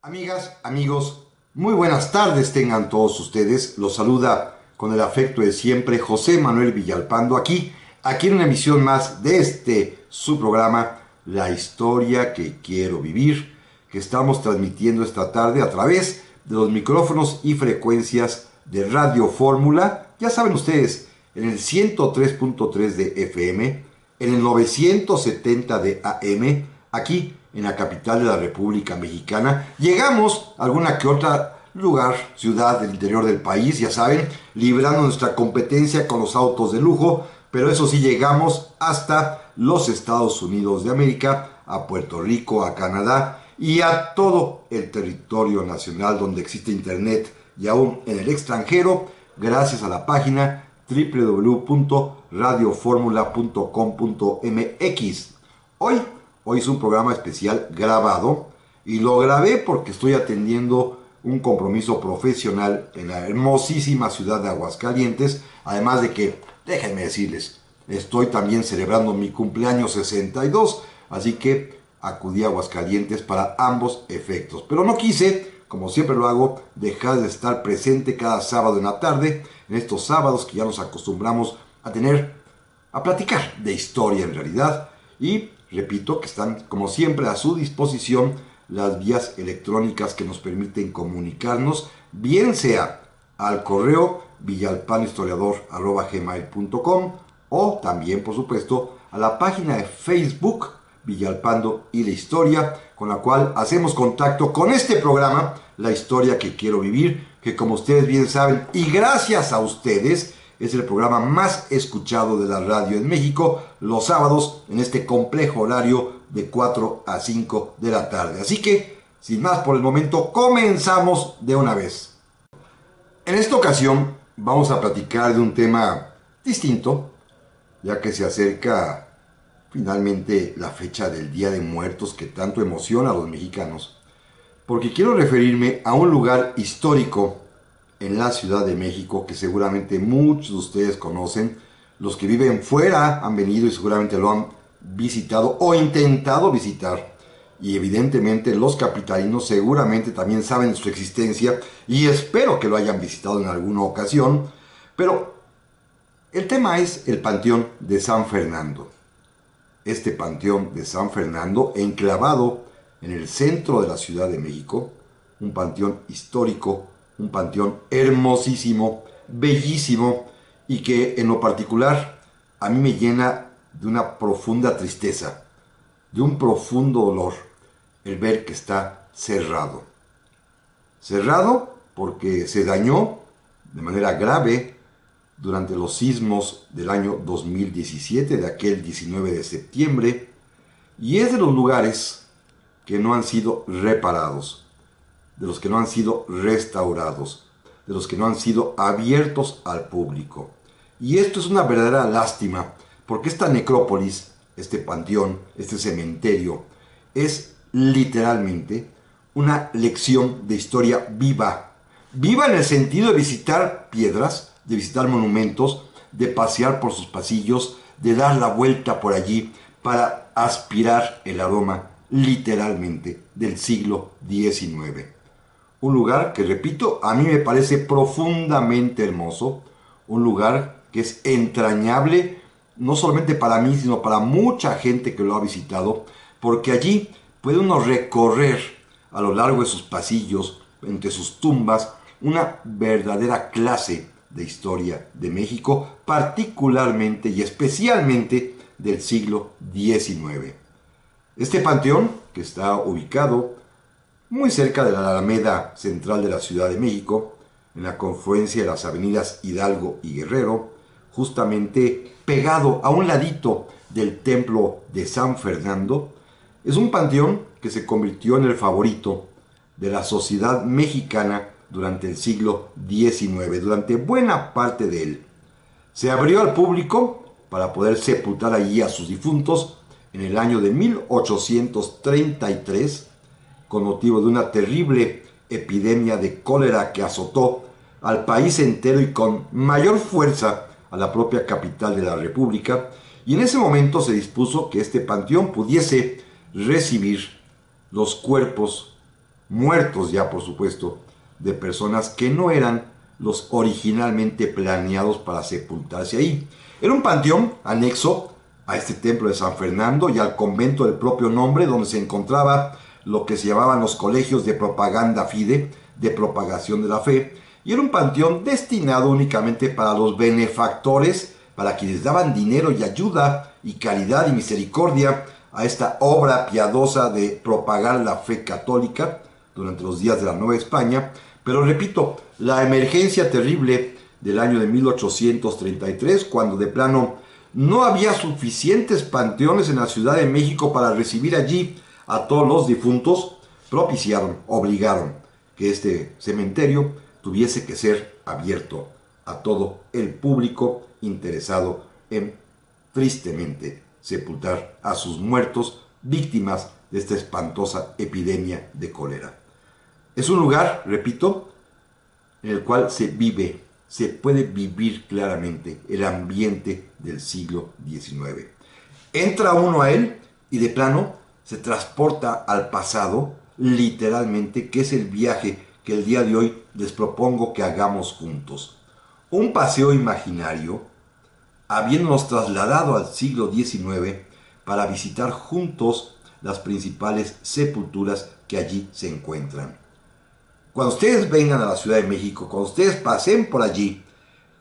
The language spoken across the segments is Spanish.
Amigas, amigos, muy buenas tardes tengan todos ustedes. Los saluda con el afecto de siempre José Manuel Villalpando aquí en una emisión más de su programa, La Historia que Quiero Vivir, que estamos transmitiendo esta tarde a través de los micrófonos y frecuencias de Radio Fórmula. Ya saben ustedes, en el 103.3 de FM, en el 970 de AM, aquí en la capital de la República Mexicana. Llegamos a alguna que otra lugar, ciudad del interior del país, ya saben, librando nuestra competencia con los autos de lujo, pero eso sí, llegamos hasta los Estados Unidos de América, a Puerto Rico, a Canadá y a todo el territorio nacional donde existe internet y aún en el extranjero, gracias a la página www.radioformula.com.mx. Hoy es un programa especial grabado y lo grabé porque estoy atendiendo un compromiso profesional en la hermosísima ciudad de Aguascalientes, además de que, déjenme decirles, estoy también celebrando mi cumpleaños 62, así que acudí a Aguascalientes para ambos efectos. Pero no quise, como siempre lo hago, dejar de estar presente cada sábado en la tarde, en estos sábados que ya nos acostumbramos a platicar de historia en realidad. Y repito que están, como siempre, a su disposición las vías electrónicas que nos permiten comunicarnos, bien sea al correo villalpandohistoriador@gmail.com o también, por supuesto, a la página de Facebook Villalpando y la Historia, con la cual hacemos contacto con este programa, La Historia que Quiero Vivir, que como ustedes bien saben, y gracias a ustedes, es el programa más escuchado de la radio en México los sábados en este complejo horario de 4 a 5 de la tarde. Así que, sin más por el momento, comenzamos de una vez. En esta ocasión vamos a platicar de un tema distinto, ya que se acerca finalmente la fecha del Día de Muertos que tanto emociona a los mexicanos, porque quiero referirme a un lugar histórico en la Ciudad de México que seguramente muchos de ustedes conocen. Los que viven fuera han venido y seguramente lo han visitado o intentado visitar, y evidentemente los capitalinos seguramente también saben de su existencia y espero que lo hayan visitado en alguna ocasión. Pero el tema es el Panteón de San Fernando. Este Panteón de San Fernando, enclavado en el centro de la Ciudad de México, un panteón histórico, un panteón hermosísimo, bellísimo, y que en lo particular a mí me llena de una profunda tristeza, de un profundo dolor, el ver que está cerrado. Cerrado porque se dañó de manera grave durante los sismos del año 2017, de aquel 19 de septiembre, y es de los lugares que no han sido reparados, de los que no han sido restaurados, de los que no han sido abiertos al público. Y esto es una verdadera lástima, porque esta necrópolis, este panteón, este cementerio, es literalmente una lección de historia viva. Viva en el sentido de visitar piedras, de visitar monumentos, de pasear por sus pasillos, de dar la vuelta por allí para aspirar el aroma literalmente del siglo XIX. Un lugar que, repito, a mí me parece profundamente hermoso, un lugar que es entrañable, no solamente para mí, sino para mucha gente que lo ha visitado, porque allí puede uno recorrer a lo largo de sus pasillos, entre sus tumbas, una verdadera clase de historia de México, particularmente y especialmente del siglo XIX. Este panteón, que está ubicado muy cerca de la Alameda Central de la Ciudad de México, en la confluencia de las avenidas Hidalgo y Guerrero, justamente pegado a un ladito del templo de San Fernando, es un panteón que se convirtió en el favorito de la sociedad mexicana durante el siglo XIX, durante buena parte de él. Se abrió al público para poder sepultar allí a sus difuntos en el año de 1833, con motivo de una terrible epidemia de cólera que azotó al país entero y con mayor fuerza a la propia capital de la República, y en ese momento se dispuso que este panteón pudiese recibir los cuerpos muertos ya por supuesto, de personas que no eran los originalmente planeados para sepultarse ahí. Era un panteón anexo a este templo de San Fernando y al convento del propio nombre, donde se encontraba lo que se llamaban los colegios de propaganda fide, de propagación de la fe, y era un panteón destinado únicamente para los benefactores, para quienes daban dinero y ayuda y caridad y misericordia a esta obra piadosa de propagar la fe católica durante los días de la Nueva España. Pero repito, la emergencia terrible del año de 1833, cuando de plano no había suficientes panteones en la Ciudad de México para recibir allí a todos los difuntos, obligaron que este cementerio tuviese que ser abierto a todo el público interesado en tristemente sepultar a sus muertos víctimas de esta espantosa epidemia de cólera. Es un lugar, repito, en el cual se puede vivir claramente el ambiente del siglo XIX. Entra uno a él y de plano se transporta al pasado, literalmente, que es el viaje que el día de hoy les propongo que hagamos juntos. Un paseo imaginario, habiéndonos trasladado al siglo XIX para visitar juntos las principales sepulturas que allí se encuentran. Cuando ustedes vengan a la Ciudad de México, cuando ustedes pasen por allí,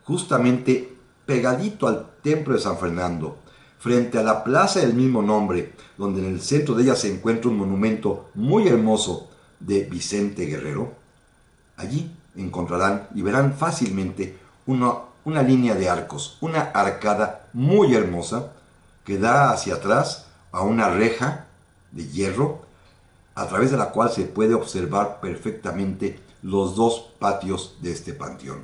justamente pegadito al templo de San Fernando, frente a la plaza del mismo nombre, donde en el centro de ella se encuentra un monumento muy hermoso de Vicente Guerrero, allí encontrarán y verán fácilmente una línea de arcos, una arcada muy hermosa que da hacia atrás a una reja de hierro a través de la cual se puede observar perfectamente los dos patios de este panteón.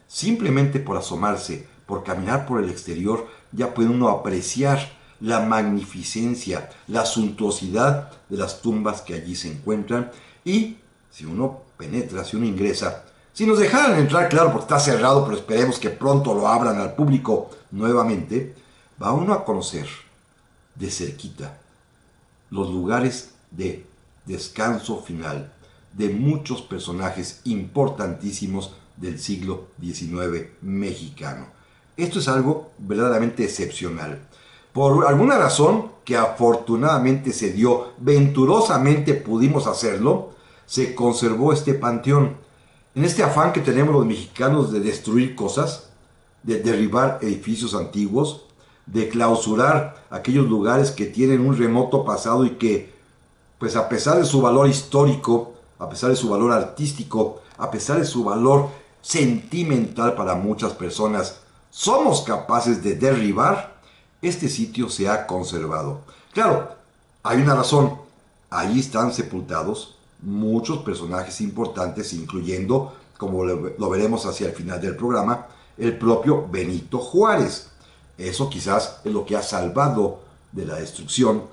Simplemente por asomarse, por caminar por el exterior, ya puede uno apreciar la magnificencia, la suntuosidad de las tumbas que allí se encuentran. Y si uno penetra, si uno ingresa, si nos dejaran entrar, claro, porque está cerrado, pero esperemos que pronto lo abran al público nuevamente, va uno a conocer de cerquita los lugares de descanso final de muchos personajes importantísimos del siglo XIX mexicano. Esto es algo verdaderamente excepcional. Por alguna razón que afortunadamente se dio, venturosamente pudimos hacerlo, se conservó este panteón. En este afán que tenemos los mexicanos de destruir cosas, de derribar edificios antiguos, de clausurar aquellos lugares que tienen un remoto pasado y que, pues a pesar de su valor histórico, a pesar de su valor artístico, a pesar de su valor sentimental para muchas personas, somos capaces de derribar, este sitio se ha conservado. Claro, hay una razón. Allí están sepultados muchos personajes importantes, incluyendo, como lo veremos hacia el final del programa, el propio Benito Juárez. Eso quizás es lo que ha salvado de la destrucción,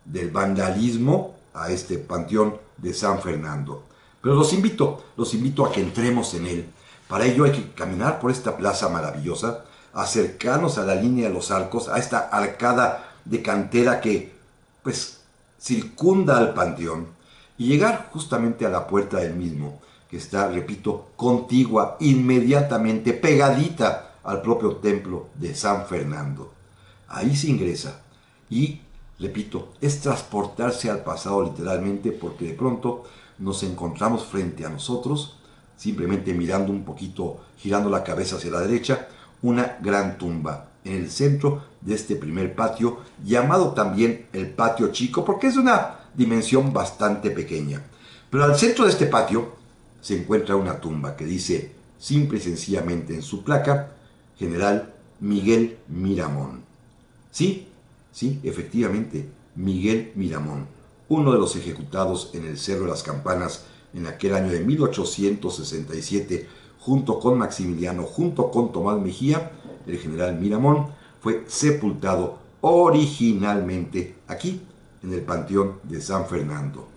del vandalismo, a este panteón de San Fernando. Pero los invito a que entremos en él. Para ello hay que caminar por esta plaza maravillosa, acercarnos a la línea de los arcos, a esta arcada de cantera que, pues, circunda al panteón, y llegar justamente a la puerta del mismo, que está, repito, contigua, inmediatamente pegadita al propio templo de San Fernando. Ahí se ingresa y, repito, es transportarse al pasado literalmente, porque de pronto nos encontramos frente a nosotros, simplemente mirando un poquito, girando la cabeza hacia la derecha, una gran tumba en el centro de este primer patio, llamado también el patio chico, porque es de una dimensión bastante pequeña. Pero al centro de este patio se encuentra una tumba que dice simple y sencillamente en su placa: General Miguel Miramón. Sí, efectivamente, Miguel Miramón, uno de los ejecutados en el Cerro de las Campanas en aquel año de 1867, junto con Maximiliano, junto con Tomás Mejía. El general Miramón fue sepultado originalmente aquí, en el Panteón de San Fernando.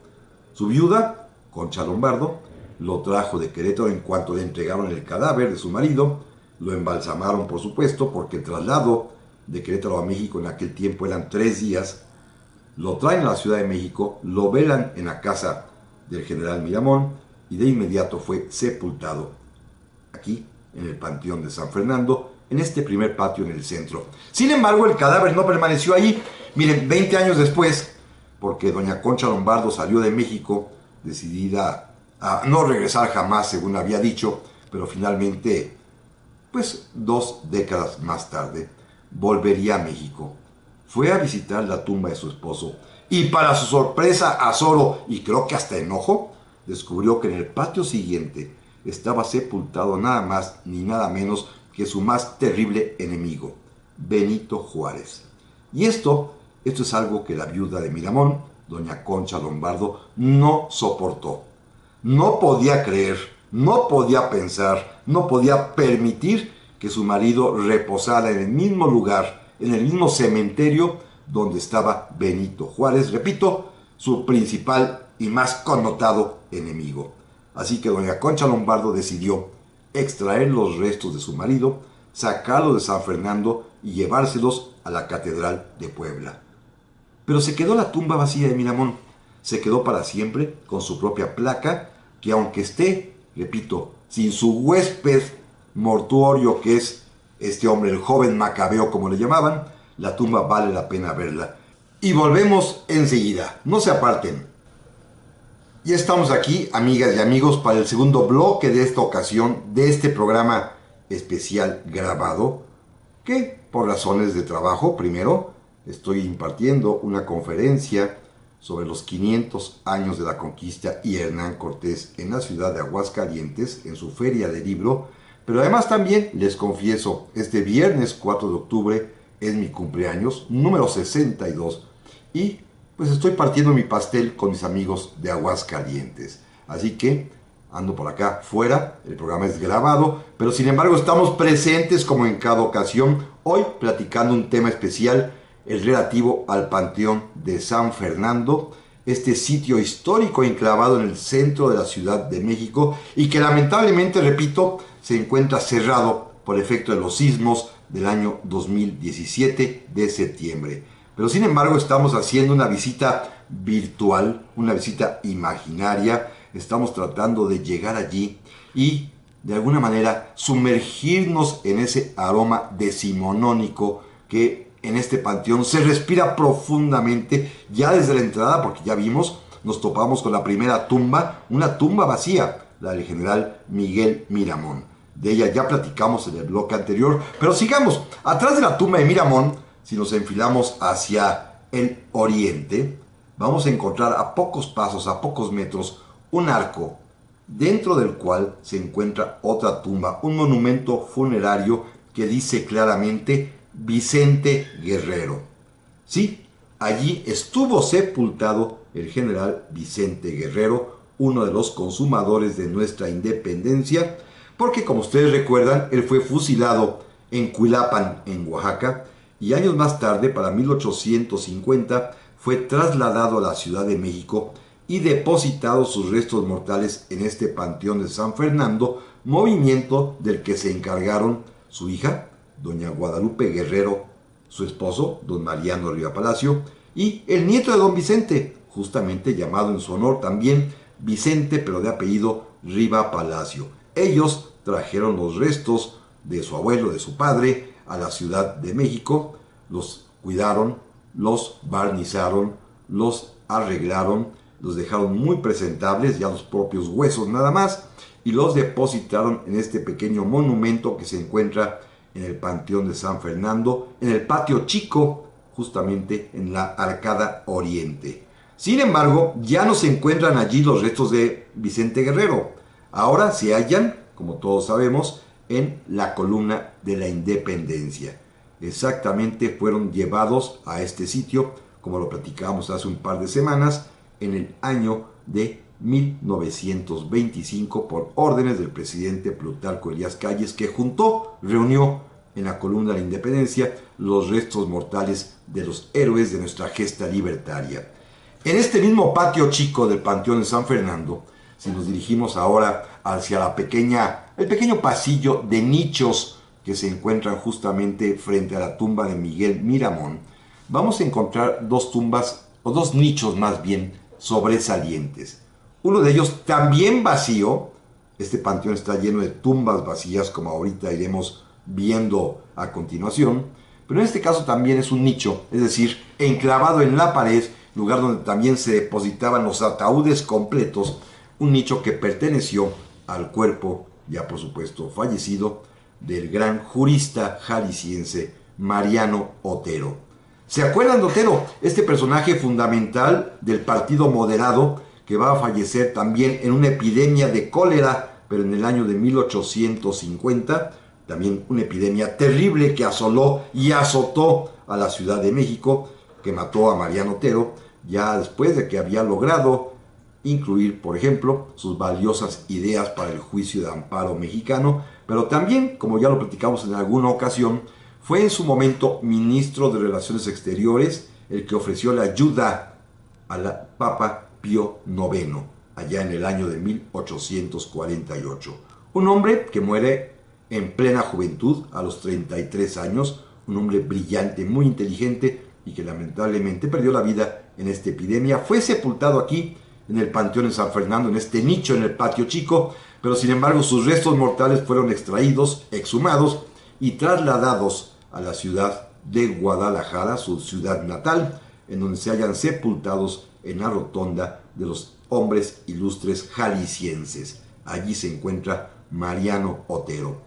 Su viuda, Concha Lombardo, lo trajo de Querétaro en cuanto le entregaron el cadáver de su marido. Lo embalsamaron, por supuesto, porque el traslado de Querétaro a México en aquel tiempo eran 3 días. Lo traen a la Ciudad de México, lo velan en la casa del general Miramón y de inmediato fue sepultado aquí en el Panteón de San Fernando, en este primer patio en el centro. Sin embargo, el cadáver no permaneció allí. Miren, 20 años después, porque doña Concha Lombardo salió de México decidida a no regresar jamás, según había dicho, pero finalmente, pues 2 décadas más tarde, volvería a México. Fue a visitar la tumba de su esposo y para su sorpresa, azoro y creo que hasta enojo, descubrió que en el patio siguiente estaba sepultado nada más ni nada menos que su más terrible enemigo, Benito Juárez. Y esto es algo que la viuda de Miramón, doña Concha Lombardo, no soportó. No podía creer, no podía pensar, no podía permitir que su marido reposara en el mismo lugar, en el mismo cementerio donde estaba Benito Juárez, repito, su principal y más connotado enemigo. Así que doña Concha Lombardo decidió extraer los restos de su marido, sacarlos de San Fernando y llevárselos a la Catedral de Puebla. Pero se quedó la tumba vacía de Miramón. Se quedó para siempre con su propia placa, que aunque esté, repito, sin su huésped mortuorio que es este hombre, el joven Macabeo como le llamaban, la tumba vale la pena verla. Y volvemos enseguida, no se aparten. Ya estamos aquí, amigas y amigos, para el segundo bloque de esta ocasión, de este programa especial grabado, que por razones de trabajo, primero, estoy impartiendo una conferencia sobre los 500 años de la conquista y Hernán Cortés en la ciudad de Aguascalientes, en su feria de libro, pero además también, les confieso, este viernes 4 de octubre es mi cumpleaños, número 62, y pues estoy partiendo mi pastel con mis amigos de Aguascalientes. Así que ando por acá fuera, el programa es grabado, pero sin embargo estamos presentes como en cada ocasión, hoy platicando un tema especial, el relativo al Panteón de San Fernando, este sitio histórico enclavado en el centro de la Ciudad de México y que lamentablemente, repito, se encuentra cerrado por efecto de los sismos del año 2017 de septiembre. Pero sin embargo estamos haciendo una visita virtual, una visita imaginaria, estamos tratando de llegar allí y de alguna manera sumergirnos en ese aroma decimonónico que en este panteón se respira profundamente ya desde la entrada, porque ya vimos, nos topamos con la primera tumba, una tumba vacía, la del general Miguel Miramón. De ella ya platicamos en el bloque anterior, pero sigamos. Atrás de la tumba de Miramón, si nos enfilamos hacia el oriente, vamos a encontrar a pocos pasos, a pocos metros, un arco, dentro del cual se encuentra otra tumba, un monumento funerario que dice claramente Vicente Guerrero. Sí, allí estuvo sepultado el general Vicente Guerrero, uno de los consumadores de nuestra independencia, porque como ustedes recuerdan, él fue fusilado en Cuilapan, en Oaxaca, y años más tarde, para 1850, fue trasladado a la Ciudad de México y depositado sus restos mortales en este Panteón de San Fernando, movimiento del que se encargaron su hija, doña Guadalupe Guerrero, su esposo, don Mariano Riva Palacio, y el nieto de don Vicente, justamente llamado en su honor también Vicente, pero de apellido Riva Palacio. Ellos trajeron los restos de su abuelo, de su padre, a la Ciudad de México, los cuidaron, los barnizaron, los arreglaron, los dejaron muy presentables, ya los propios huesos nada más, y los depositaron en este pequeño monumento que se encuentra en el Panteón de San Fernando, en el patio chico, justamente en la arcada oriente. Sin embargo, ya no se encuentran allí los restos de Vicente Guerrero. Ahora se hallan, como todos sabemos, en la columna de la Independencia. Exactamente fueron llevados a este sitio, como lo platicábamos hace un par de semanas, en el año de 1925 por órdenes del presidente Plutarco Elías Calles, que reunió en la columna de la Independencia los restos mortales de los héroes de nuestra gesta libertaria. En este mismo patio chico del Panteón de San Fernando, si nos dirigimos ahora hacia el pequeño pasillo de nichos que se encuentran justamente frente a la tumba de Miguel Miramón, vamos a encontrar dos tumbas, o dos nichos más bien, sobresalientes. Uno de ellos también vacío. Este panteón está lleno de tumbas vacías, como ahorita iremos viendo a continuación. Pero en este caso también es un nicho, es decir, enclavado en la pared, lugar donde también se depositaban los ataúdes completos, un nicho que perteneció al cuerpo, ya por supuesto fallecido, del gran jurista jalisciense Mariano Otero. ¿Se acuerdan de Otero? Este personaje fundamental del Partido Moderado, que va a fallecer también en una epidemia de cólera, pero en el año de 1850, también una epidemia terrible que asoló y azotó a la Ciudad de México, que mató a Mariano Otero, ya después de que había logrado incluir, por ejemplo, sus valiosas ideas para el juicio de amparo mexicano, pero también, como ya lo platicamos en alguna ocasión, fue en su momento ministro de Relaciones Exteriores el que ofreció la ayuda al Papa Pío IX, allá en el año de 1848. Un hombre que muere en plena juventud, a los 33 años, un hombre brillante, muy inteligente y que lamentablemente perdió la vida en esta epidemia. Fue sepultado aquí en el Panteón de San Fernando, en este nicho en el patio chico, pero sin embargo sus restos mortales fueron extraídos, exhumados y trasladados a la ciudad de Guadalajara, su ciudad natal, en donde se hallan sepultados en la rotonda de los hombres ilustres jaliscienses. Allí se encuentra Mariano Otero.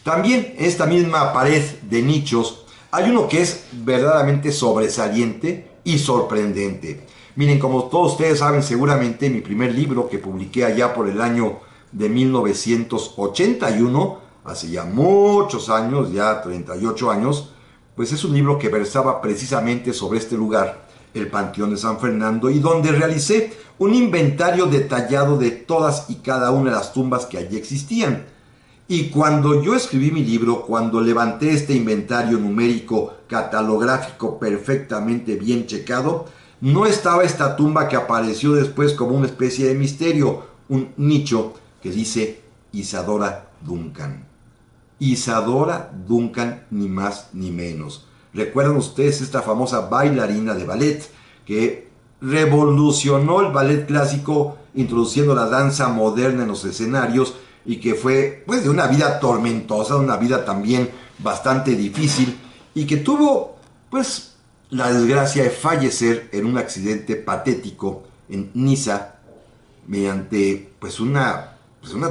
También en esta misma pared de nichos hay uno que es verdaderamente sobresaliente y sorprendente. Miren, como todos ustedes saben seguramente, mi primer libro que publiqué allá por el año de 1981, hace ya muchos años, ya 38 años, pues es un libro que versaba precisamente sobre este lugar, el Panteón de San Fernando, y donde realicé un inventario detallado de todas y cada una de las tumbas que allí existían. Y cuando yo escribí mi libro, cuando levanté este inventario numérico catalográfico perfectamente bien checado, no estaba esta tumba que apareció después como una especie de misterio, un nicho que dice Isadora Duncan. Isadora Duncan, ni más ni menos. ¿Recuerdan ustedes esta famosa bailarina de ballet que revolucionó el ballet clásico introduciendo la danza moderna en los escenarios y que fue pues de una vida tormentosa, una vida también bastante difícil y que tuvo pues la desgracia de fallecer en un accidente patético en Niza mediante pues una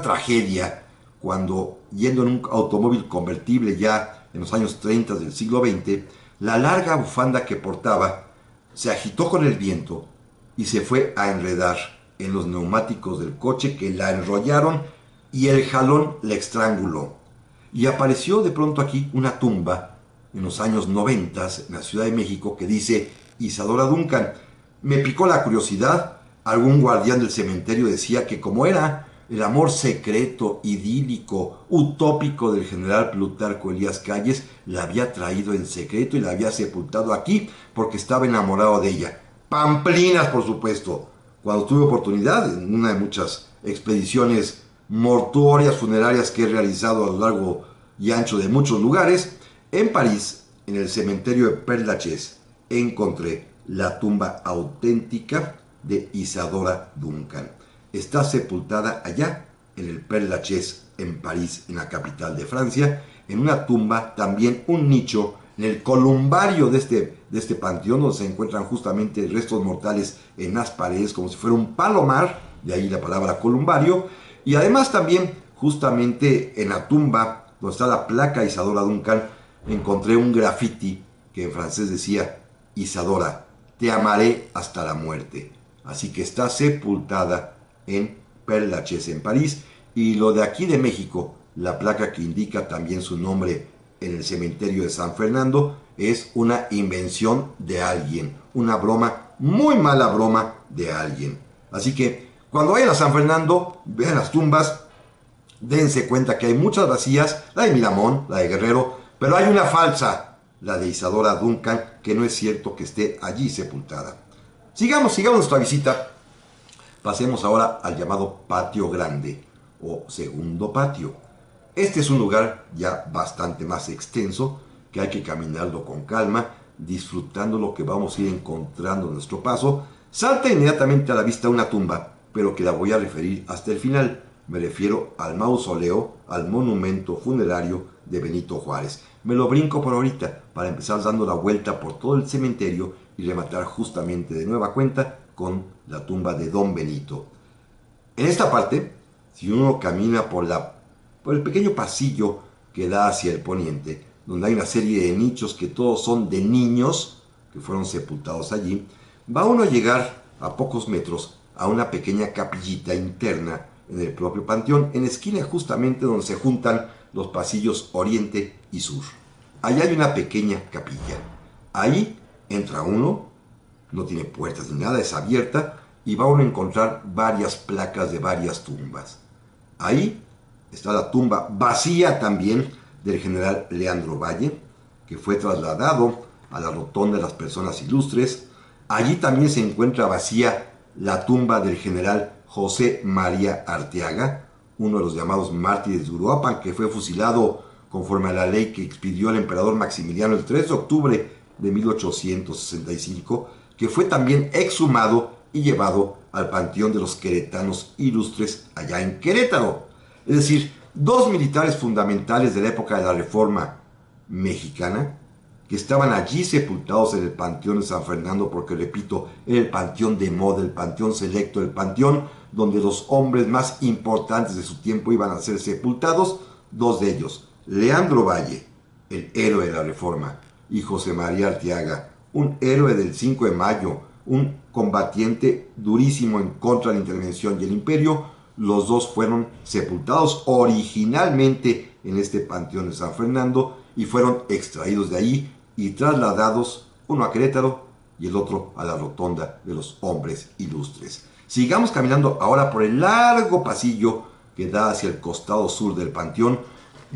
tragedia cuando yendo en un automóvil convertible ya en los años 30 del siglo XX, la larga bufanda que portaba se agitó con el viento y se fue a enredar en los neumáticos del coche que la enrollaron y el jalón la estranguló. Y apareció de pronto aquí una tumba en los años 90 en la Ciudad de México que dice Isadora Duncan. Me picó la curiosidad. Algún guardián del cementerio decía que como era el amor secreto, idílico, utópico del general Plutarco Elías Calles, la había traído en secreto y la había sepultado aquí porque estaba enamorado de ella. Pamplinas, por supuesto. Cuando tuve oportunidad, en una de muchas expediciones mortuorias funerarias que he realizado a lo largo y ancho de muchos lugares, en París, en el cementerio de Père Lachaise, encontré la tumba auténtica de Isadora Duncan. Está sepultada allá, en el Père Lachaise, en París, en la capital de Francia, en una tumba, también un nicho, en el columbario de este panteón, donde se encuentran justamente restos mortales en las paredes, como si fuera un palomar, de ahí la palabra columbario, y además también, justamente en la tumba, donde está la placa Isadora Duncan, encontré un graffiti que en francés decía: Isadora, te amaré hasta la muerte. Así que está sepultada en Père Lachaise, en París. Y lo de aquí de México, la placa que indica también su nombre en el cementerio de San Fernando, es una invención de alguien, una broma, muy mala broma de alguien. Así que cuando vayan a San Fernando, vean las tumbas, dense cuenta que hay muchas vacías, la de Miramón, la de Guerrero, pero hay una falsa, la de Isadora Duncan, que no es cierto que esté allí sepultada. Sigamos nuestra visita. Pasemos ahora al llamado Patio Grande o Segundo Patio. Este es un lugar ya bastante más extenso, que hay que caminarlo con calma, disfrutando lo que vamos a ir encontrando en nuestro paso. Salta inmediatamente a la vista una tumba, pero que la voy a referir hasta el final. Me refiero al mausoleo, al monumento funerario de Benito Juárez. Me lo brinco por ahorita para empezar dando la vuelta por todo el cementerio y rematar justamente de nueva cuenta con la tumba de Don Benito. En esta parte, si uno camina por el pequeño pasillo que da hacia el poniente, donde hay una serie de nichos que todos son de niños que fueron sepultados allí, va uno a llegar a pocos metros a una pequeña capillita interna en el propio panteón, en la esquina justamente donde se juntan los pasillos oriente y sur. Allá hay una pequeña capilla. Ahí entra uno, no tiene puertas ni nada, es abierta, y va uno a encontrar varias placas de varias tumbas. Ahí está la tumba vacía también del general Leandro Valle, que fue trasladado a la rotonda de las personas ilustres. Allí también se encuentra vacía la tumba del general José María Arteaga, uno de los llamados mártires de Uruapan, que fue fusilado conforme a la ley que expidió el emperador Maximiliano el 3 de octubre de 1865, que fue también exhumado y llevado al Panteón de los Queretanos Ilustres allá en Querétaro. Es decir, dos militares fundamentales de la época de la Reforma Mexicana que estaban allí sepultados en el Panteón de San Fernando, porque repito, era el panteón de moda, el panteón selecto, el panteón donde los hombres más importantes de su tiempo iban a ser sepultados. Dos de ellos, Leandro Valle, el héroe de la Reforma, y José María Arteaga, un héroe del 5 de mayo, un combatiente durísimo en contra de la intervención y el imperio. Los dos fueron sepultados originalmente en este Panteón de San Fernando y fueron extraídos de ahí y trasladados, uno a Querétaro y el otro a la rotonda de los hombres ilustres. Sigamos caminando ahora por el largo pasillo que da hacia el costado sur del panteón,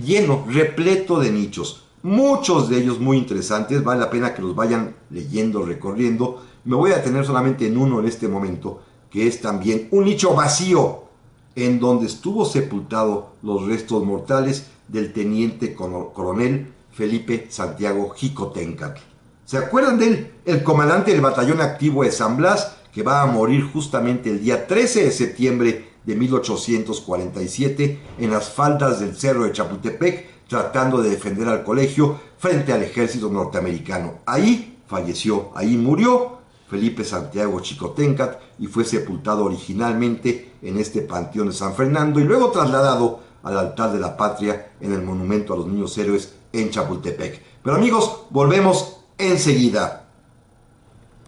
lleno, repleto de nichos, muchos de ellos muy interesantes, vale la pena que los vayan leyendo, recorriendo. Me voy a detener solamente en uno en este momento, que es también un nicho vacío, en donde estuvo sepultado los restos mortales del teniente coronel Felipe Santiago Xicoténcatl. ¿Se acuerdan de él? El comandante del batallón activo de San Blas, que va a morir justamente el día 13 de septiembre de 1847 en las faldas del cerro de Chapultepec, tratando de defender al colegio frente al ejército norteamericano. Ahí falleció, ahí murió Felipe Santiago Xicoténcatl y fue sepultado originalmente en este Panteón de San Fernando y luego trasladado al altar de la patria en el monumento a los niños héroes en Chapultepec. Pero amigos, volvemos enseguida.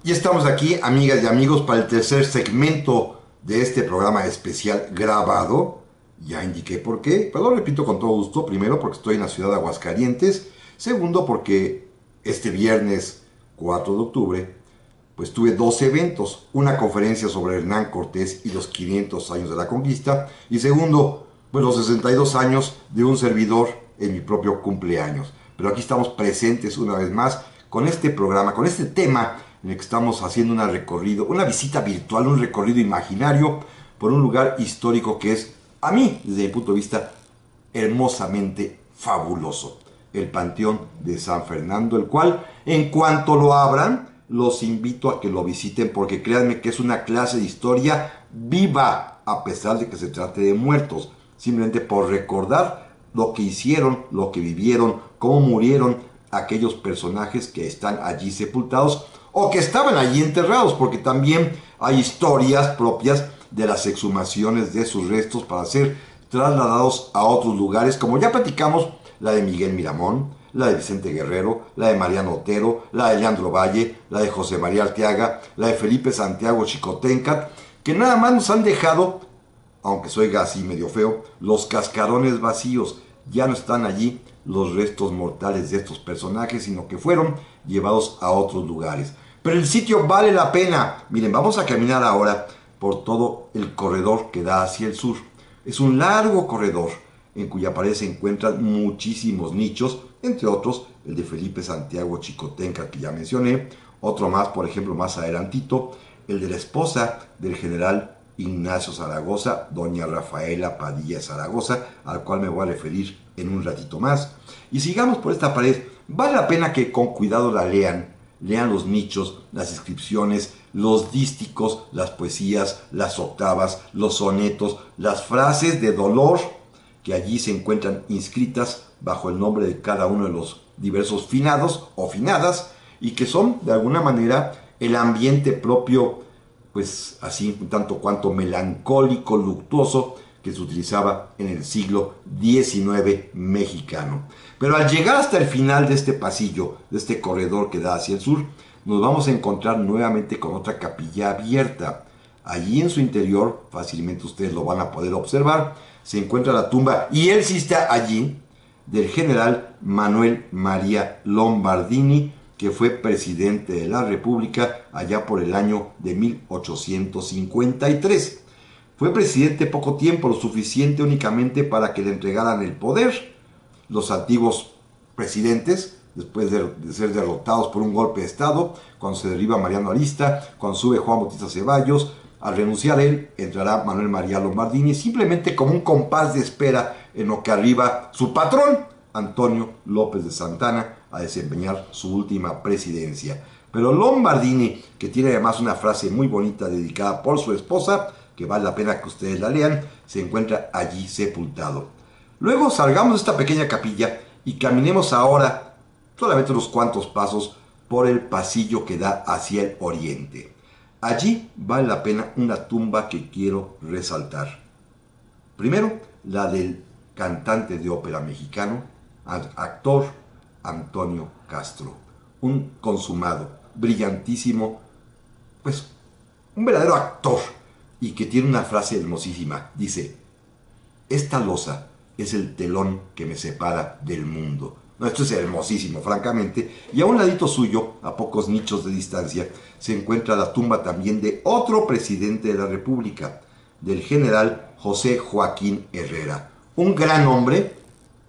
Y estamos aquí, amigas y amigos, para el tercer segmento de este programa especial grabado. Ya indiqué por qué, pero lo repito con todo gusto. Primero, porque estoy en la ciudad de Aguascalientes. Segundo, porque este viernes 4 de octubre pues tuve dos eventos, una conferencia sobre Hernán Cortés y los 500 años de la conquista, y segundo, pues los 62 años de un servidor en mi propio cumpleaños. Pero aquí estamos presentes una vez más con este programa, con este tema en el que estamos haciendo un recorrido, una visita virtual, un recorrido imaginario por un lugar histórico que es, a mí, desde mi punto de vista, hermosamente fabuloso. El Panteón de San Fernando, el cual, en cuanto lo abran, los invito a que lo visiten porque créanme que es una clase de historia viva, a pesar de que se trate de muertos, simplemente por recordar lo que hicieron, lo que vivieron, cómo murieron aquellos personajes que están allí sepultados o que estaban allí enterrados, porque también hay historias propias de las exhumaciones de sus restos para ser trasladados a otros lugares, como ya platicamos, la de Miguel Miramón, la de Vicente Guerrero, la de Mariano Otero, la de Leandro Valle, la de José María Arteaga, la de Felipe Santiago Xicoténcatl, que nada más nos han dejado, aunque soy así medio feo, los cascarones vacíos. Ya no están allí los restos mortales de estos personajes, sino que fueron llevados a otros lugares. Pero el sitio vale la pena. Miren, vamos a caminar ahora por todo el corredor que da hacia el sur. Es un largo corredor en cuya pared se encuentran muchísimos nichos, entre otros el de Felipe Santiago Xicoténcatl que ya mencioné, otro más, por ejemplo, más adelantito, el de la esposa del general Ignacio Zaragoza, doña Rafaela Padilla Zaragoza, al cual me voy a referir en un ratito más. Y sigamos por esta pared. Vale la pena que con cuidado la lean, Lean los nichos, las inscripciones, los dísticos, las poesías, las octavas, los sonetos, las frases de dolor que allí se encuentran inscritas bajo el nombre de cada uno de los diversos finados o finadas, y que son de alguna manera el ambiente propio, pues así un tanto cuanto melancólico, luctuoso, que se utilizaba en el siglo XIX mexicano. Pero al llegar hasta el final de este pasillo, de este corredor que da hacia el sur, nos vamos a encontrar nuevamente con otra capilla abierta. Allí en su interior, fácilmente ustedes lo van a poder observar, se encuentra la tumba, y él sí está allí, del general Manuel María Lombardini, que fue presidente de la República allá por el año de 1853. Fue presidente poco tiempo, lo suficiente únicamente para que le entregaran el poder. Los antiguos presidentes, después de ser derrotados por un golpe de Estado, cuando se derriba Mariano Arista, cuando sube Juan Bautista Ceballos, al renunciar él, entrará Manuel María Lombardini, simplemente como un compás de espera en lo que arriba su patrón, Antonio López de Santana, a desempeñar su última presidencia. Pero Lombardini, que tiene además una frase muy bonita dedicada por su esposa, que vale la pena que ustedes la lean, se encuentra allí sepultado. Luego salgamos de esta pequeña capilla y caminemos ahora solamente unos cuantos pasos por el pasillo que da hacia el oriente. Allí vale la pena una tumba que quiero resaltar. Primero, la del cantante de ópera mexicano, actor Antonio Castro, un consumado, brillantísimo, pues un verdadero actor, y que tiene una frase hermosísima. Dice: esta losa es el telón que me separa del mundo. No, esto es hermosísimo, francamente. Y a un ladito suyo, a pocos nichos de distancia, se encuentra la tumba también de otro presidente de la República, del general José Joaquín Herrera. Un gran hombre,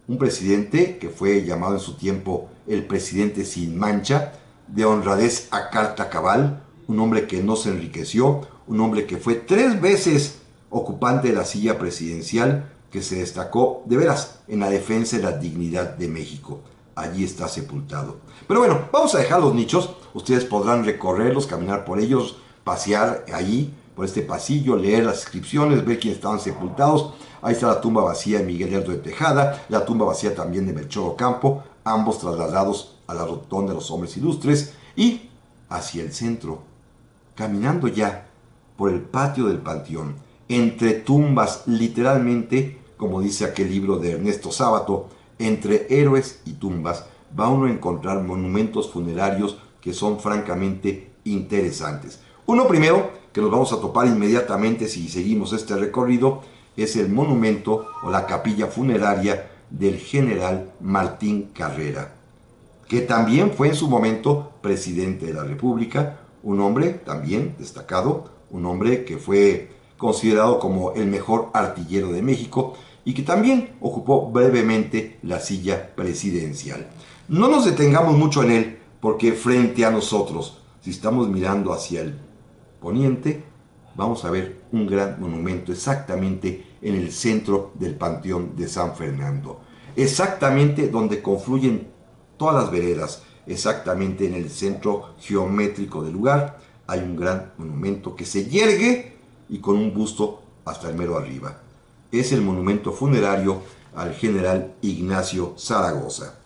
un presidente que fue llamado en su tiempo el presidente sin mancha, de honradez a carta cabal, un hombre que no se enriqueció, un hombre que fue 3 veces ocupante de la silla presidencial, que se destacó de veras en la defensa de la dignidad de México. Allí está sepultado. Pero bueno, vamos a dejar los nichos. Ustedes podrán recorrerlos, caminar por ellos, pasear ahí por este pasillo, leer las inscripciones, ver quiénes estaban sepultados. Ahí está la tumba vacía de Miguel Lerdo de Tejada, la tumba vacía también de Melchor Ocampo, ambos trasladados a la rotonda de los hombres ilustres, y hacia el centro, caminando ya por el patio del panteón, entre tumbas, literalmente, como dice aquel libro de Ernesto Sábato, entre héroes y tumbas, va uno a encontrar monumentos funerarios que son francamente interesantes. Uno primero, que nos vamos a topar inmediatamente si seguimos este recorrido, es el monumento o la capilla funeraria del general Martín Carrera, que también fue en su momento presidente de la República, un hombre también destacado, un hombre que fue considerado como el mejor artillero de México y que también ocupó brevemente la silla presidencial. No nos detengamos mucho en él, porque frente a nosotros, si estamos mirando hacia el poniente, vamos a ver un gran monumento exactamente en el centro del Panteón de San Fernando, exactamente donde confluyen todas las veredas, exactamente en el centro geométrico del lugar, hay un gran monumento que se yergue y con un busto hasta el mero arriba. Es el monumento funerario al general Ignacio Zaragoza.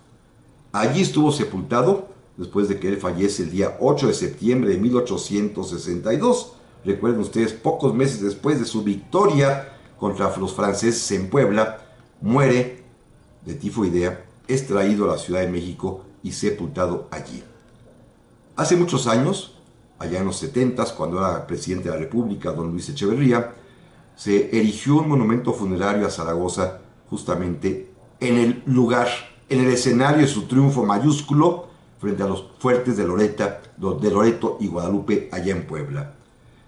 Allí estuvo sepultado después de que él fallece el día 8 de septiembre de 1862. Recuerden ustedes, pocos meses después de su victoria contra los franceses en Puebla, muere de tifoidea, es traído a la Ciudad de México y sepultado allí. Hace muchos años, allá en los 70s, cuando era presidente de la República, don Luis Echeverría, se erigió un monumento funerario a Zaragoza justamente en el lugar, en el escenario de su triunfo mayúsculo frente a los fuertes de Loreto y Guadalupe, allá en Puebla.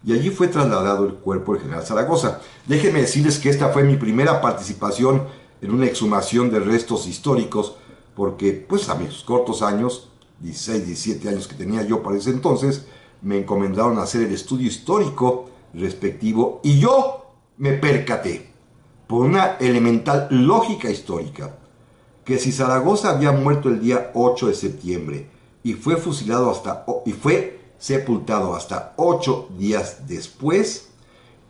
Y allí fue trasladado el cuerpo del general Zaragoza. Déjenme decirles que esta fue mi primera participación en una exhumación de restos históricos, porque pues a mis cortos años, 16, 17 años que tenía yo para ese entonces, me encomendaron a hacer el estudio histórico respectivo y yo me percaté, por una elemental lógica histórica, que si Zaragoza había muerto el día 8 de septiembre, y fue sepultado hasta 8 días después.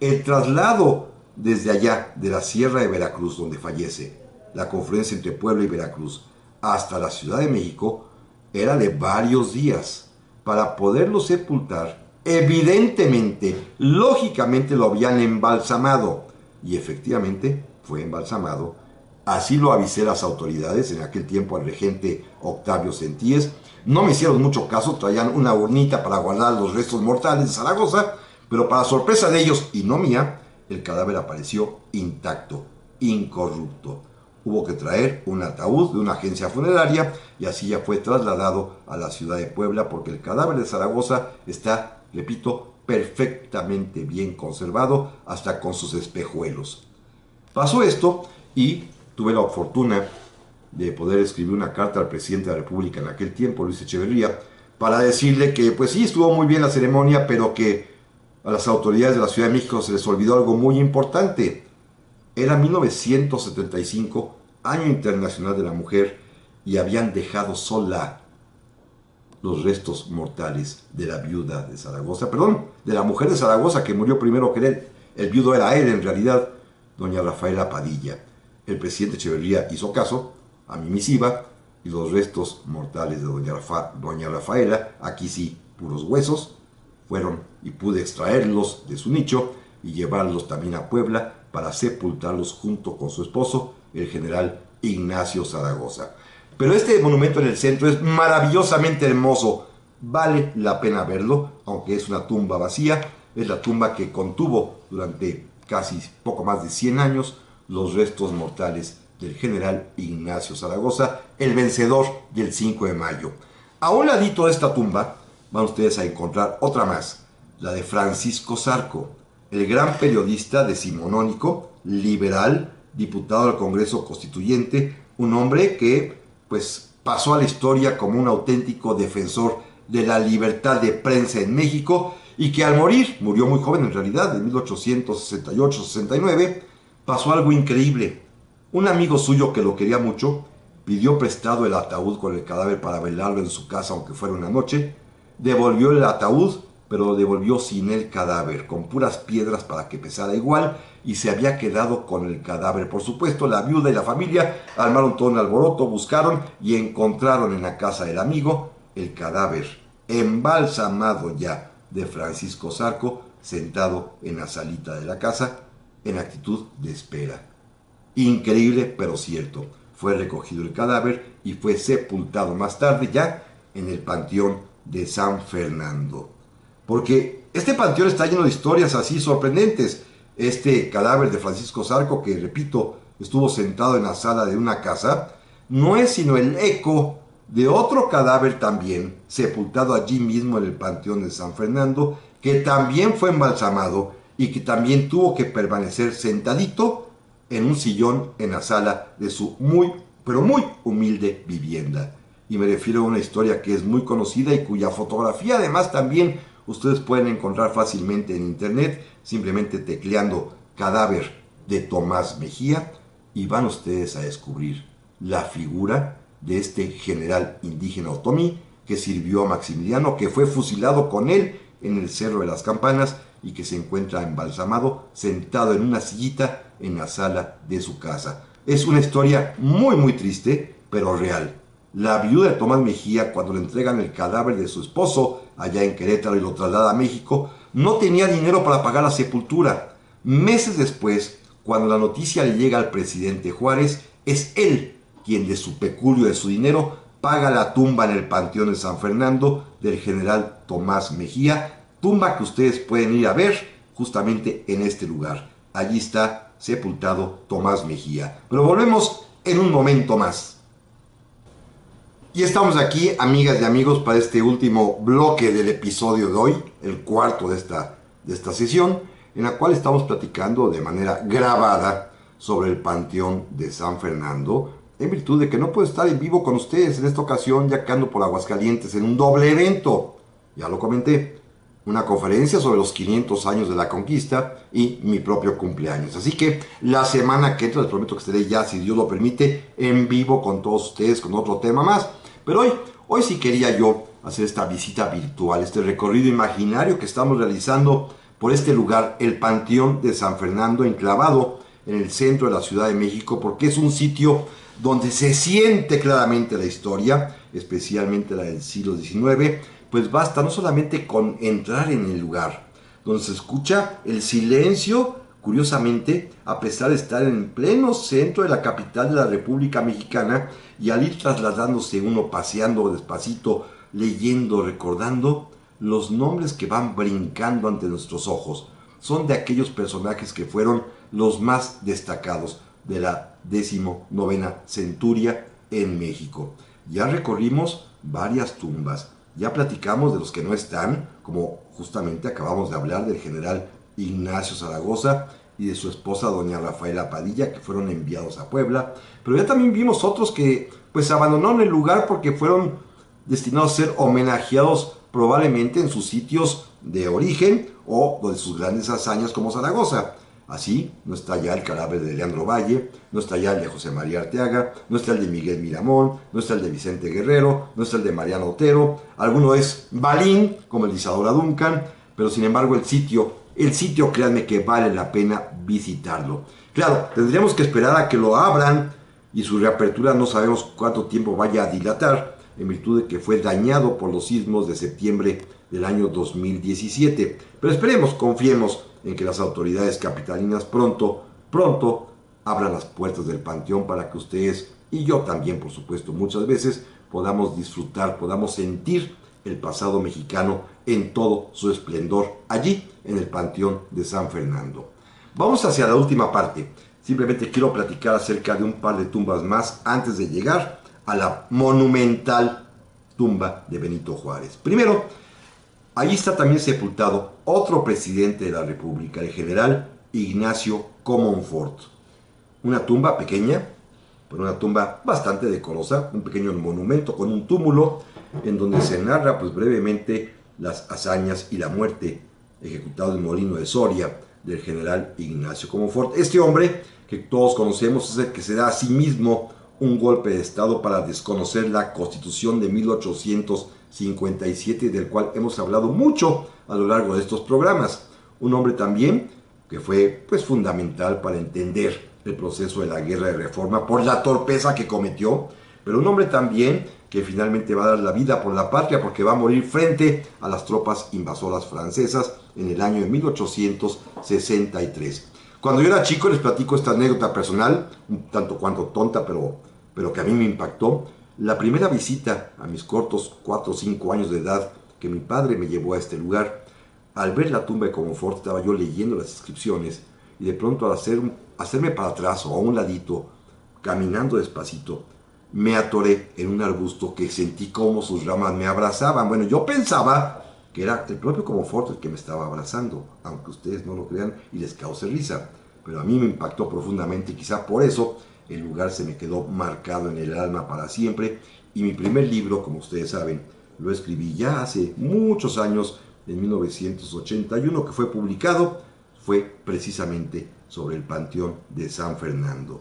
El traslado desde allá, de la Sierra de Veracruz, donde fallece, la confluencia entre Puebla y Veracruz, hasta la Ciudad de México, era de varios días. Para poderlo sepultar, evidentemente, lógicamente lo habían embalsamado, y efectivamente fue embalsamado. Así lo avisé a las autoridades, en aquel tiempo al regente Octavio Centíes. No me hicieron mucho caso, traían una urnita para guardar los restos mortales de Zaragoza, pero para sorpresa de ellos y no mía, el cadáver apareció intacto, incorrupto. Hubo que traer un ataúd de una agencia funeraria y así ya fue trasladado a la ciudad de Puebla, porque el cadáver de Zaragoza está, repito, perfectamente bien conservado, hasta con sus espejuelos. Pasó esto y tuve la fortuna de poder escribir una carta al presidente de la República en aquel tiempo, Luis Echeverría, para decirle que pues sí, estuvo muy bien la ceremonia, pero que a las autoridades de la Ciudad de México se les olvidó algo muy importante. Era 1975, Año Internacional de la Mujer, y habían dejado sola los restos mortales de la viuda de Zaragoza, perdón, de la mujer de Zaragoza, que murió primero que él. El viudo era él, en realidad, doña Rafaela Padilla. El presidente Echeverría hizo caso a mi misiva, y los restos mortales de doña Rafaela, aquí sí, puros huesos, fueron, y pude extraerlos de su nicho y llevarlos también a Puebla para sepultarlos junto con su esposo, el general Ignacio Zaragoza. Pero este monumento en el centro es maravillosamente hermoso, vale la pena verlo, aunque es una tumba vacía. Es la tumba que contuvo durante casi poco más de 100 años los restos mortales del general Ignacio Zaragoza, el vencedor del 5 de mayo. A un ladito de esta tumba van ustedes a encontrar otra más, la de Francisco Zarco, el gran periodista decimonónico, liberal, diputado al Congreso Constituyente, un hombre que pues pasó a la historia como un auténtico defensor de la libertad de prensa en México, y que al morir, murió muy joven en realidad, en 1868-69, pasó algo increíble. Un amigo suyo que lo quería mucho pidió prestado el ataúd con el cadáver para velarlo en su casa, aunque fuera una noche. Devolvió el ataúd, pero lo devolvió sin el cadáver, con puras piedras para que pesara igual, y se había quedado con el cadáver. Por supuesto, la viuda y la familia armaron todo un alboroto, buscaron y encontraron en la casa del amigo el cadáver embalsamado ya de Francisco Zarco, sentado en la salita de la casa, en actitud de espera. Increíble, pero cierto. Fue recogido el cadáver y fue sepultado más tarde ya en el Panteón de San Fernando. Porque este panteón está lleno de historias así sorprendentes. Este cadáver de Francisco Zarco, que repito, estuvo sentado en la sala de una casa, no es sino el eco de otro cadáver también, sepultado allí mismo en el Panteón de San Fernando, que también fue embalsamado y que también tuvo que permanecer sentadito en un sillón en la sala de su muy, pero muy humilde vivienda. Y me refiero a una historia que es muy conocida y cuya fotografía además también ustedes pueden encontrar fácilmente en internet, simplemente tecleando cadáver de Tomás Mejía, y van ustedes a descubrir la figura de este general indígena otomí que sirvió a Maximiliano, que fue fusilado con él en el Cerro de las Campanas y que se encuentra embalsamado, sentado en una sillita en la sala de su casa. Es una historia muy muy triste, pero real. La viuda de Tomás Mejía, cuando le entregan el cadáver de su esposo allá en Querétaro y lo traslada a México, no tenía dinero para pagar la sepultura. Meses después, cuando la noticia le llega al presidente Juárez, es él quien de su peculio, de su dinero, paga la tumba en el Panteón de San Fernando del general Tomás Mejía, tumba que ustedes pueden ir a ver justamente en este lugar. Allí está sepultado Tomás Mejía. Pero volvemos en un momento más. Y estamos aquí, amigas y amigos, para este último bloque del episodio de hoy, el cuarto de esta sesión, en la cual estamos platicando de manera grabada sobre el Panteón de San Fernando, en virtud de que no puedo estar en vivo con ustedes en esta ocasión, ya que ando por Aguascalientes en un doble evento. Ya lo comenté, una conferencia sobre los 500 años de la conquista y mi propio cumpleaños. Así que la semana que entra les prometo que estaré ya, si Dios lo permite, en vivo con todos ustedes con otro tema más. Pero Hoy sí quería yo hacer esta visita virtual, este recorrido imaginario que estamos realizando por este lugar, el Panteón de San Fernando, enclavado en el centro de la Ciudad de México, porque es un sitio donde se siente claramente la historia, especialmente la del siglo XIX. Pues basta no solamente con entrar en el lugar, donde se escucha el silencio, curiosamente, a pesar de estar en pleno centro de la capital de la República Mexicana, y al ir trasladándose uno, paseando despacito, leyendo, recordando, los nombres que van brincando ante nuestros ojos son de aquellos personajes que fueron los más destacados de la 19ª centuria en México. Ya recorrimos varias tumbas, ya platicamos de los que no están, como justamente acabamos de hablar del general Ignacio Zaragoza y de su esposa doña Rafaela Padilla, que fueron enviados a Puebla, pero ya también vimos otros que pues abandonaron el lugar porque fueron destinados a ser homenajeados probablemente en sus sitios de origen o de sus grandes hazañas como Zaragoza. Así, no está ya el cadáver de Leandro Valle, no está ya el de José María Arteaga, no está el de Miguel Miramón, no está el de Vicente Guerrero, no está el de Mariano Otero, alguno es Balín, como el de Isadora Duncan, pero sin embargo el sitio, créanme que vale la pena visitarlo. Claro, tendríamos que esperar a que lo abran y su reapertura no sabemos cuánto tiempo vaya a dilatar, en virtud de que fue dañado por los sismos de septiembre del año 2017. Pero esperemos, confiemos en que las autoridades capitalinas pronto abran las puertas del panteón para que ustedes y yo también, por supuesto, muchas veces podamos disfrutar, podamos sentir el pasado mexicano en todo su esplendor allí en el Panteón de San Fernando. Vamos hacia la última parte. Simplemente quiero platicar acerca de un par de tumbas más antes de llegar a la monumental tumba de Benito Juárez. Primero, allí está también sepultado otro presidente de la República, el general Ignacio Comonfort. Una tumba pequeña, pero una tumba bastante decorosa, un pequeño monumento con un túmulo en donde se narra pues brevemente las hazañas y la muerte ejecutado en Molino de Soria del general Ignacio Comonfort. Este hombre que todos conocemos es el que se da a sí mismo un golpe de estado para desconocer la Constitución de 1857, del cual hemos hablado mucho a lo largo de estos programas. Un hombre también que fue pues fundamental para entender el proceso de la guerra de reforma por la torpeza que cometió, pero un hombre también que finalmente va a dar la vida por la patria porque va a morir frente a las tropas invasoras francesas en el año de 1863. Cuando yo era chico, les platico esta anécdota personal, un tanto cuanto tonta, pero que a mí me impactó. La primera visita a mis cortos 4 o 5 años de edad que mi padre me llevó a este lugar, al ver la tumba de Comonfort estaba yo leyendo las inscripciones y de pronto al hacerme para atrás o a un ladito, caminando despacito, me atoré en un arbusto que sentí como sus ramas me abrazaban. Bueno, yo pensaba que era el propio Comonfort el que me estaba abrazando, aunque ustedes no lo crean y les cause risa, pero a mí me impactó profundamente y quizá por eso el lugar se me quedó marcado en el alma para siempre. Y mi primer libro, como ustedes saben, lo escribí ya hace muchos años, en 1981, que fue publicado, fue precisamente sobre el Panteón de San Fernando.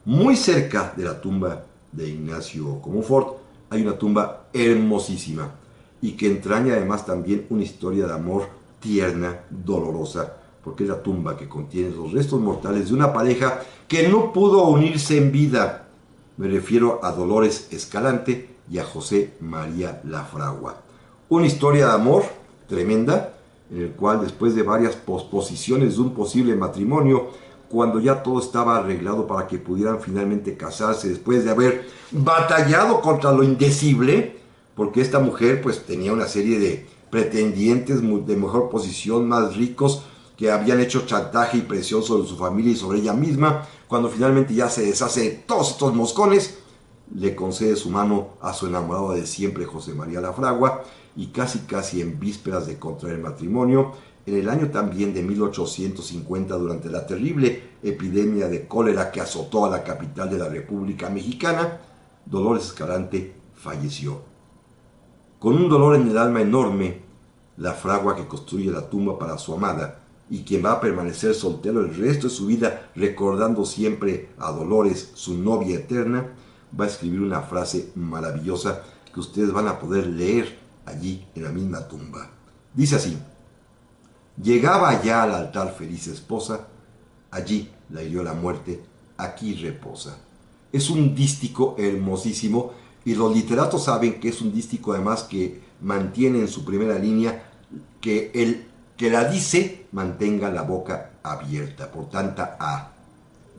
Muy cerca de la tumba de Ignacio Comonfort hay una tumba hermosísima y que entraña además también una historia de amor tierna, dolorosa, porque es la tumba que contiene los restos mortales de una pareja que no pudo unirse en vida. Me refiero a Dolores Escalante y a José María Lafragua. Una historia de amor tremenda, en el cual después de varias posposiciones de un posible matrimonio, cuando ya todo estaba arreglado para que pudieran finalmente casarse, después de haber batallado contra lo indecible, porque esta mujer pues tenía una serie de pretendientes de mejor posición, más ricos, que habían hecho chantaje y presión sobre su familia y sobre ella misma, cuando finalmente ya se deshace de todos estos moscones, le concede su mano a su enamorado de siempre, José María Lafragua, y casi en vísperas de contraer matrimonio, en el año también de 1850, durante la terrible epidemia de cólera que azotó a la capital de la República Mexicana, Dolores Escalante falleció. Con un dolor en el alma enorme, Lafragua, que construye la tumba para su amada, y quien va a permanecer soltero el resto de su vida recordando siempre a Dolores, su novia eterna, va a escribir una frase maravillosa que ustedes van a poder leer allí en la misma tumba. Dice así: llegaba ya al altar feliz esposa, allí la hirió la muerte, aquí reposa. Es un dístico hermosísimo y los literatos saben que es un dístico además que mantiene en su primera línea que el que la dice mantenga la boca abierta, por tanta A.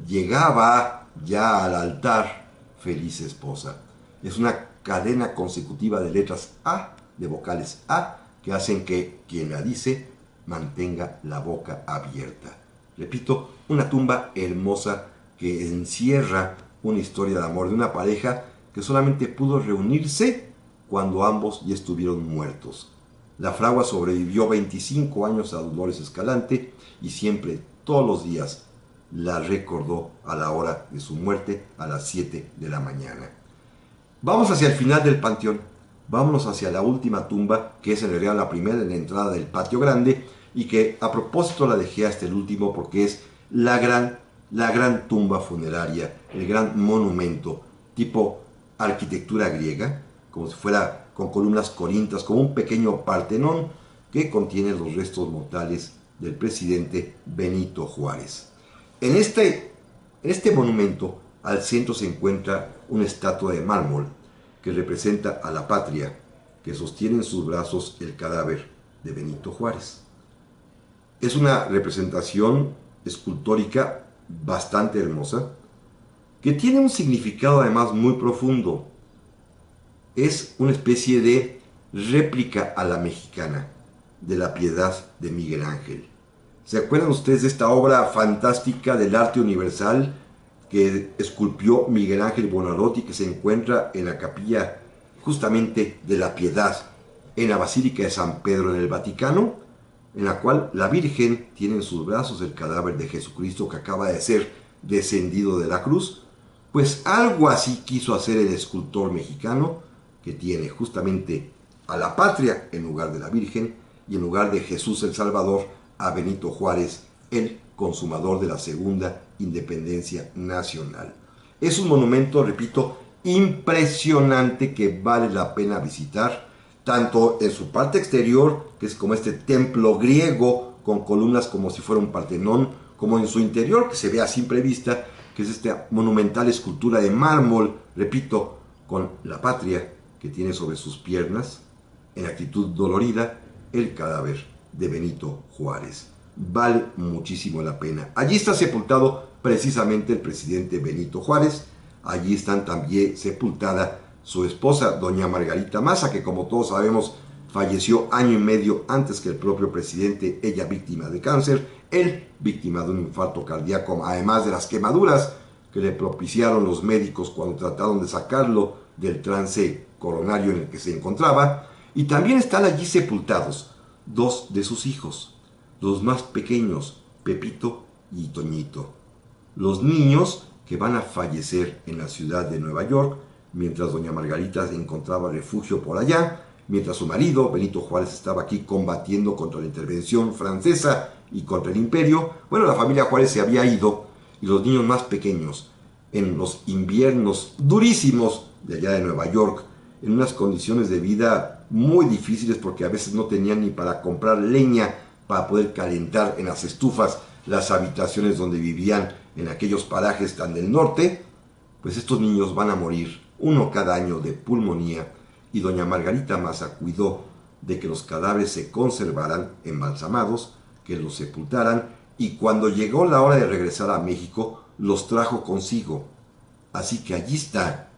Llegaba ya al altar feliz esposa. Es una cadena consecutiva de letras A, de vocales A, que hacen que quien la dice mantenga la boca abierta. Repito, una tumba hermosa que encierra una historia de amor de una pareja que solamente pudo reunirse cuando ambos ya estuvieron muertos. La fragua sobrevivió 25 años a Dolores Escalante y siempre, todos los días, la recordó a la hora de su muerte, a las 7 de la mañana. Vamos hacia el final del panteón. Vámonos hacia la última tumba, que es en realidad la primera en la entrada del patio grande, y que a propósito la dejé hasta el último porque es la gran tumba funeraria, el gran monumento, tipo arquitectura griega, como si fuera con columnas corintas, como un pequeño Partenón que contiene los restos mortales del presidente Benito Juárez. En este monumento, al centro se encuentra una estatua de mármol que representa a la patria, que sostiene en sus brazos el cadáver de Benito Juárez. Es una representación escultórica bastante hermosa, que tiene un significado además muy profundo. Es una especie de réplica a la mexicana de la Piedad de Miguel Ángel. ¿Se acuerdan ustedes de esta obra fantástica del arte universal que esculpió Miguel Ángel Buonarroti, que se encuentra en la capilla justamente de la Piedad, en la Basílica de San Pedro en el Vaticano, en la cual la Virgen tiene en sus brazos el cadáver de Jesucristo que acaba de ser descendido de la cruz? Pues algo así quiso hacer el escultor mexicano, que tiene justamente a la patria en lugar de la Virgen y en lugar de Jesús el Salvador a Benito Juárez, el consumador de la segunda independencia nacional. Es un monumento, repito, impresionante que vale la pena visitar, tanto en su parte exterior, que es como este templo griego con columnas como si fuera un Partenón, como en su interior, que se ve a simple vista, que es esta monumental escultura de mármol, repito, con la patria que tiene sobre sus piernas, en actitud dolorida, el cadáver de Benito Juárez. Vale muchísimo la pena. Allí está sepultado precisamente el presidente Benito Juárez. Allí están también sepultada su esposa, doña Margarita Maza, que como todos sabemos falleció año y medio antes que el propio presidente, ella víctima de cáncer, él víctima de un infarto cardíaco, además de las quemaduras que le propiciaron los médicos cuando trataron de sacarlo del trance coronario en el que se encontraba. Y también están allí sepultados dos de sus hijos, los más pequeños, Pepito y Toñito, los niños que van a fallecer en la ciudad de Nueva York, mientras doña Margarita encontraba refugio por allá, mientras su marido, Benito Juárez, estaba aquí combatiendo contra la intervención francesa y contra el imperio. Bueno, la familia Juárez se había ido y los niños más pequeños, en los inviernos durísimos de allá de Nueva York, en unas condiciones de vida muy difíciles porque a veces no tenían ni para comprar leña para poder calentar en las estufas las habitaciones donde vivían en aquellos parajes tan del norte, pues estos niños van a morir, uno cada año, de pulmonía, y doña Margarita Maza cuidó de que los cadáveres se conservaran embalsamados, que los sepultaran, y cuando llegó la hora de regresar a México, los trajo consigo. Así que allí está,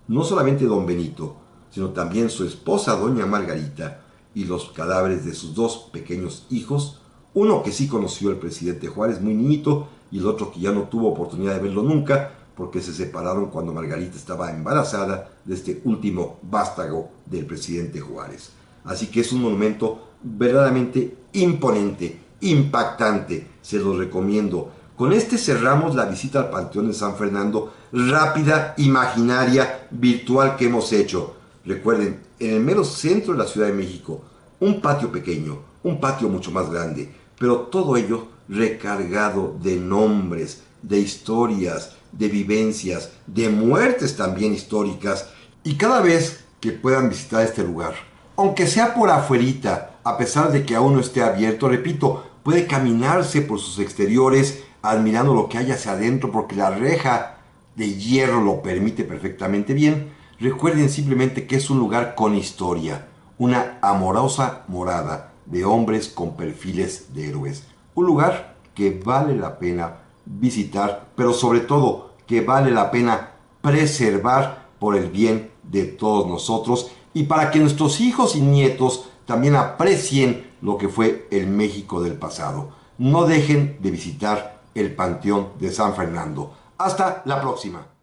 no solamente don Benito, sino también su esposa doña Margarita, y los cadáveres de sus dos pequeños hijos, uno que sí conoció el presidente Juárez muy niñito, y el otro que ya no tuvo oportunidad de verlo nunca, porque se separaron cuando Margarita estaba embarazada de este último vástago del presidente Juárez. Así que es un monumento verdaderamente imponente, impactante, se los recomiendo. Con este cerramos la visita al Panteón de San Fernando, rápida, imaginaria, virtual que hemos hecho. Recuerden, en el mero centro de la Ciudad de México, un patio pequeño, un patio mucho más grande, pero todo ello recargado de nombres, de historias, de vivencias, de muertes también históricas. Y cada vez que puedan visitar este lugar. Aunque sea por afuerita, a pesar de que aún no esté abierto, repito, puede caminarse por sus exteriores admirando lo que hay hacia adentro porque la reja de hierro lo permite perfectamente bien. Recuerden simplemente que es un lugar con historia, una amorosa morada de hombres con perfiles de héroes. Un lugar que vale la pena visitar, pero sobre todo que vale la pena preservar por el bien de todos nosotros y para que nuestros hijos y nietos también aprecien lo que fue el México del pasado. No dejen de visitar el Panteón de San Fernando. Hasta la próxima.